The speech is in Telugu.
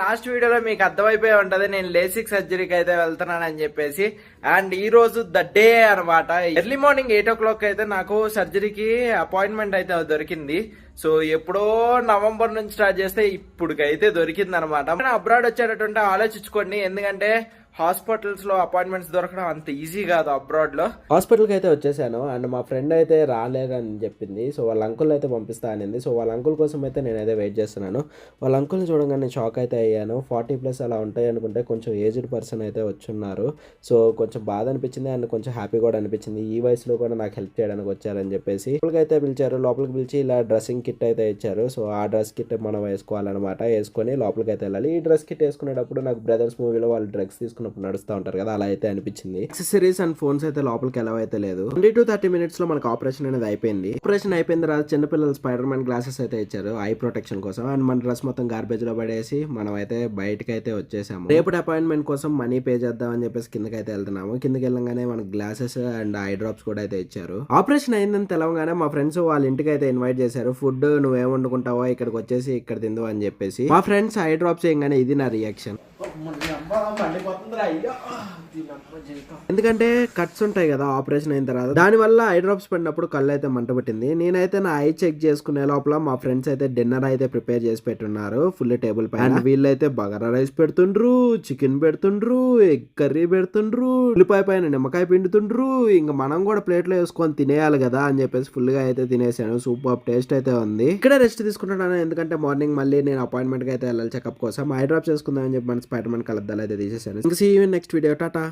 లాస్ట్ వీడియోలో మీకు అర్థమైపోయి ఉంటది నేను లేసిక్ సర్జరీకి అయితే వెళ్తున్నానని చెప్పేసి. అండ్ ఈ రోజు ద డే అనమాట. ఎర్లీ మార్నింగ్ 8 o'clock అయితే నాకు సర్జరీకి అపాయింట్మెంట్ అయితే దొరికింది. సో ఎప్పుడో నవంబర్ నుంచి స్టార్ట్ చేస్తే ఇప్పుడుకైతే దొరికింది అనమాట. అబ్రాడ్ వచ్చేటటువంటి ఆలోచించుకోండి, ఎందుకంటే హాస్పిటల్స్ లో అపాయింట్మెంట్స్ దొరకడం అంత ఈజీ కాదు అబ్రాడ్ లో. హాస్పిటల్ కి అయితే వచ్చేసాను. అండ్ మా ఫ్రెండ్ అయితే రాలేదని చెప్పింది. సో వాళ్ళ అంకుల్ అయితే పంపిస్తా అనింది. సో వాళ్ళ అంకుల్ కోసం అయితే నేనైతే వెయిట్ చేస్తున్నాను. వాళ్ళ అంకుల్ని చూడగానే షాక్ అయితే అయ్యాను. 40+ అలా ఉంటాయి అనుకుంటే, కొంచెం ఏజ్డ్ పర్సన్ అయితే వచ్చున్నారు. సో కొంచెం బాధ అనిపించింది అండ్ కొంచెం హ్యాపీ కూడా అనిపించింది. ఈ వయసులో కూడా నాకు హెల్ప్ చేయడానికి వచ్చారని చెప్పేసి లోపలికి అయితే పిలిచారు. లోపలికి పిలిచి ఇలా డ్రెస్సింగ్ కిట్ అయితే ఇచ్చారు. సో ఆ డ్రెస్ కిట్ మనం వేసుకోవాలన్నమాట. వేసుకొని లోపలికి అయితే వెళ్ళాలి. ఈ డ్రెస్ కిట్ వేసుకునేటప్పుడు నాకు బ్రదర్స్ మూవీలో వాళ్ళు డ్రగ్స్ తీసుకున్నప్పుడు నడుస్తూ ఉంటారు కదా, అలా అయితే అనిపించింది. యాక్సెసరీస్ అండ్ ఫోన్స్ అయితే లోపలికి ఎలా అయితే లేదు. 20 to 30 minutes లో మనకు ఆపరేషన్ అనేది అయిపోయింది. ఆపరేషన్ అయిపోయిన తర్వాత చిన్నపిల్లలు స్పైడర్ మ్యాన్ గ్లాసెస్ అయితే ఇచ్చారు ఐ ప్రొటెక్షన్ కోసం. అండ్ మన డ్రెస్ మొత్తం గార్బేజ్ లో పడేసి మనం అయితే బయటకి అయితే వచ్చేసాము. రేపటి అపాయింట్మెంట్ కోసం మనీ పే చేద్దాం అని చెప్పేసి కిందకి అయితే వెళ్తున్నాము. కిందకి వెళ్ళగానే మనకు గ్లాసెస్ అండ్ ఐ డ్రాప్స్ కూడా అయితే ఇచ్చారు. ఆపరేషన్ అయిందని తెలవగానే మా ఫ్రెండ్స్ వాళ్ళ ఇంటికి అయితే ఇన్వైట్ చేశారు. ఫుడ్ నువ్వేం వండుకుంటావో ఇక్కడికి వచ్చేసి ఇక్కడ తిందు అని చెప్పేసి. మా ఫ్రెండ్స్ ఐ డ్రాప్స్ చేయగానే ఇది నా రియాక్షన్. ఎందుకంటే కట్స్ ఉంటాయి కదా ఆపరేషన్ అయిన తర్వాత, దాని వల్ల ఐ డ్రాప్స్ పడినప్పుడు కళ్ళు అయితే మంట పట్టింది. నేనైతే నా ఐ చెక్ చేసుకునే లోపల మా ఫ్రెండ్స్ అయితే డిన్నర్ అయితే ప్రిపేర్ చేసి పెట్టున్నారు ఫుల్ టేబుల్ పైన. అండ్ వీళ్ళైతే బగారా రైస్ పెడుతుండ్రు, చికెన్ పెడుతుండ్రు, ఎగ్ కర్రీ పెడుతుండ్రు, ఉల్లిపాయ పైన నిమ్మకాయ పిండుతుండ్రు. ఇంకా మనం కూడా ప్లేట్ లో వేసుకొని తినేయాలి కదా అని చెప్పేసి ఫుల్ గా అయితే తినేసాను. సూపర్ టేస్ట్ అయితే ఉంది. ఇక్కడ రెస్ట్ తీసుకుంటున్నాను, ఎందుకంటే మార్నింగ్ మళ్ళీ నేను అపాయింట్మెంట్ కి అయితే వెళ్ళాలి చెకప్ కోసం. ఐ డ్రాప్స్ చేసుకుందాం అని చెప్పి మన స్పైడర్ మ్యాన్ కలద్దాలు అయితే తీసేసాను. ఇంకా see you in next video. Tata.